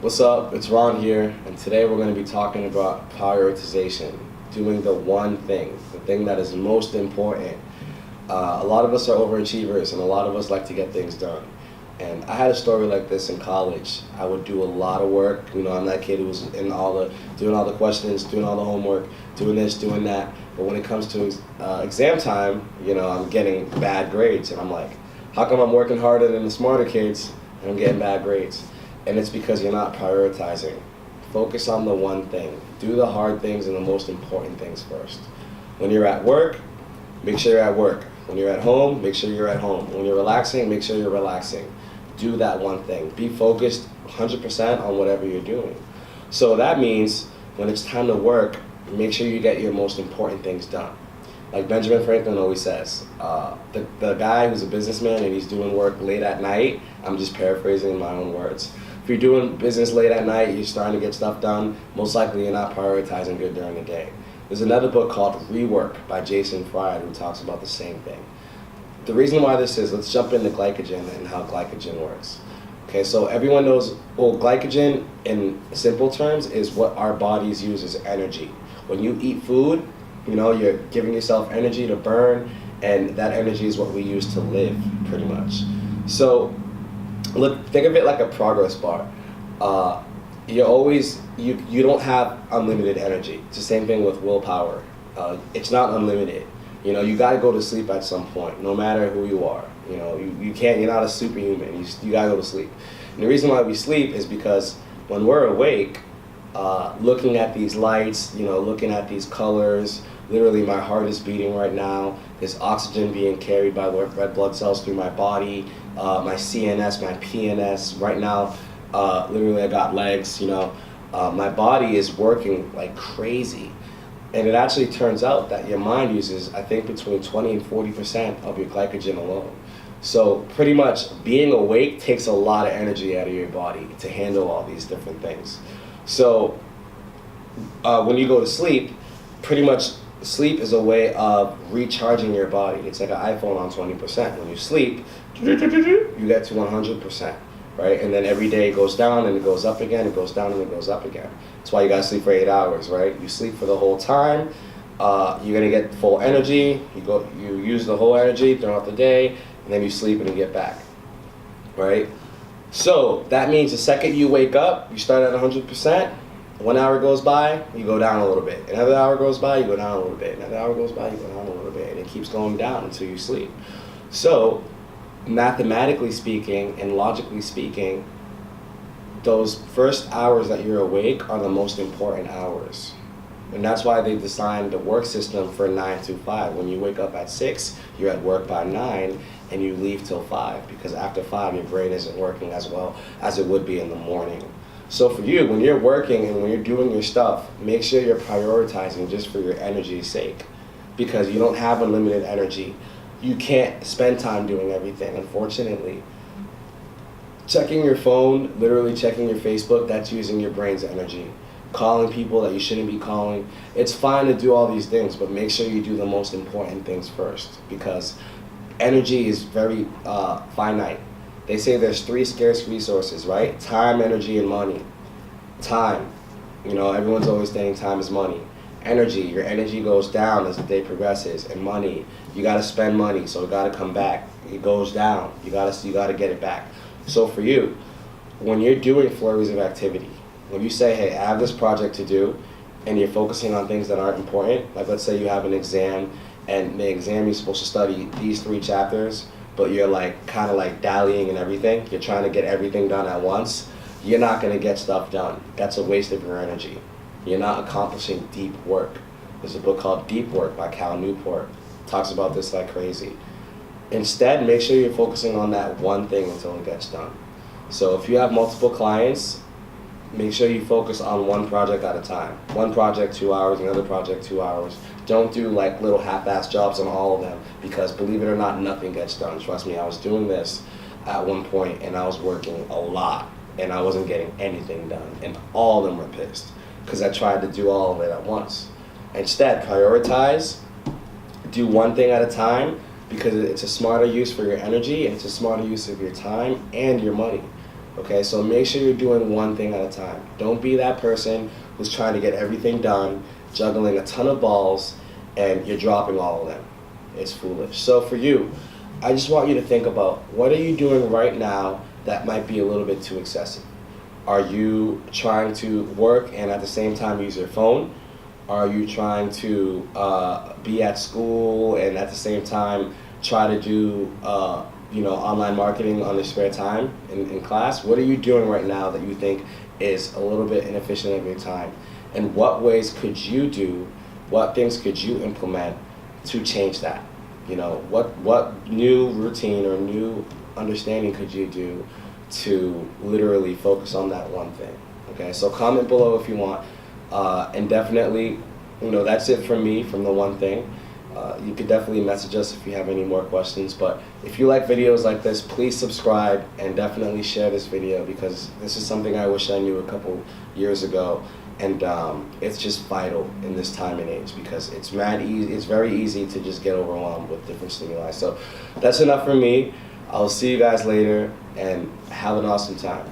What's up? It's Ron here, and today we're going to be talking about prioritization, doing the one thing, the thing that is most important. A lot of us are overachievers, and a lot of us like to get things done. And I had a story like this in college. I would do a lot of work. I'm that kid who was doing all the questions, doing all the homework, doing this, doing that. But when it comes to exam time, I'm getting bad grades, and I'm like, how come I'm working harder than the smarter kids and I'm getting bad grades? And it's because you're not prioritizing. Focus on the one thing. Do the hard things and the most important things first. When you're at work, make sure you're at work. When you're at home, make sure you're at home. When you're relaxing, make sure you're relaxing. Do that one thing. Be focused 100% on whatever you're doing. So that means when it's time to work, make sure you get your most important things done. Like Benjamin Franklin always says, the guy who's a businessman and he's doing work late at night, I'm just paraphrasing in my own words. If you're doing business late at night, you're starting to get stuff done, most likely you're not prioritizing good during the day. There's another book called Rework by Jason Fried who talks about the same thing. The reason why this is, let's jump into glycogen and how glycogen works. Okay, so everyone knows, glycogen in simple terms is what our bodies use as energy. When you eat food, you're giving yourself energy to burn, and that energy is what we use to live, pretty much. So, look, think of it like a progress bar. You don't have unlimited energy. It's the same thing with willpower. It's not unlimited. You got to go to sleep at some point, no matter who you are. You can't. You're not a superhuman. You got to go to sleep. And the reason why we sleep is because when we're awake, looking at these lights, looking at these colors. Literally, my heart is beating right now. There's oxygen being carried by red blood cells through my body, my CNS, my PNS. Right now, literally, I got legs. My body is working like crazy. And it actually turns out that your mind uses, I think, between 20 and 40% of your glycogen alone. So pretty much being awake takes a lot of energy out of your body to handle all these different things. So when you go to sleep, pretty much sleep is a way of recharging your body. It's like an iPhone on 20%. When you sleep, you get to 100%, right? And then every day it goes down and it goes up again, it goes down and it goes up again. That's why you gotta sleep for 8 hours, right? You sleep for the whole time, you're gonna get full energy, you use the whole energy throughout the day, and then you sleep and you get back, right? So that means the second you wake up, you start at 100%, 1 hour goes by, you go down a little bit. Another hour goes by, you go down a little bit. Another hour goes by, you go down a little bit. And it keeps going down until you sleep. So, mathematically speaking and logically speaking, those first hours that you're awake are the most important hours. And that's why they designed the work system for 9 to 5. When you wake up at 6, you're at work by 9, and you leave till 5. Because after 5, your brain isn't working as well as it would be in the morning. So for you, when you're working and when you're doing your stuff, make sure you're prioritizing just for your energy's sake. Because you don't have unlimited energy. You can't spend time doing everything, unfortunately. Checking your phone, literally checking your Facebook, that's using your brain's energy. Calling people that you shouldn't be calling. It's fine to do all these things, but make sure you do the most important things first. Because energy is very finite. They say there's 3 scarce resources, right? Time, energy, and money. Time. Everyone's always saying time is money. Energy. Your energy goes down as the day progresses. And money. You got to spend money, so it got to come back. It goes down. You got to get it back. So for you, when you're doing flurries of activity, when you say, hey, I have this project to do, and you're focusing on things that aren't important, like let's say you have an exam, and the exam you're supposed to study these 3 chapters, but you're kind of dallying and everything, you're trying to get everything done at once, you're not going to get stuff done. That's a waste of your energy. You're not accomplishing deep work. There's a book called Deep Work by Cal Newport. It talks about this like crazy. Instead, make sure you're focusing on that one thing until it gets done. So if you have multiple clients, make sure you focus on one project at a time. One project, 2 hours, another project, 2 hours. Don't do little half-ass jobs on all of them, because believe it or not, nothing gets done. Trust me, I was doing this at one point and I was working a lot and I wasn't getting anything done, and all of them were pissed because I tried to do all of it at once. Instead, prioritize, do one thing at a time, because it's a smarter use for your energy and it's a smarter use of your time and your money. Okay, so make sure you're doing one thing at a time. Don't be that person who's trying to get everything done, juggling a ton of balls, and you're dropping all of them. It's foolish. So for you, I just want you to think about, what are you doing right now that might be a little bit too excessive? Are you trying to work and at the same time use your phone? Are you trying to be at school and at the same time try to do online marketing on the spare time in class? What are you doing right now that you think is a little bit inefficient of your time? And what ways could you do, what things could you implement to change that? What new routine or new understanding could you do to literally focus on that one thing? Okay, so comment below if you want. And definitely, that's it from me, from the one thing. You could definitely message us if you have any more questions. But if you like videos like this, please subscribe and definitely share this video, because this is something I wish I knew a couple years ago. And it's just vital in this time and age, because it's very easy to just get overwhelmed with different stimuli. So that's enough for me. I'll see you guys later, and have an awesome time.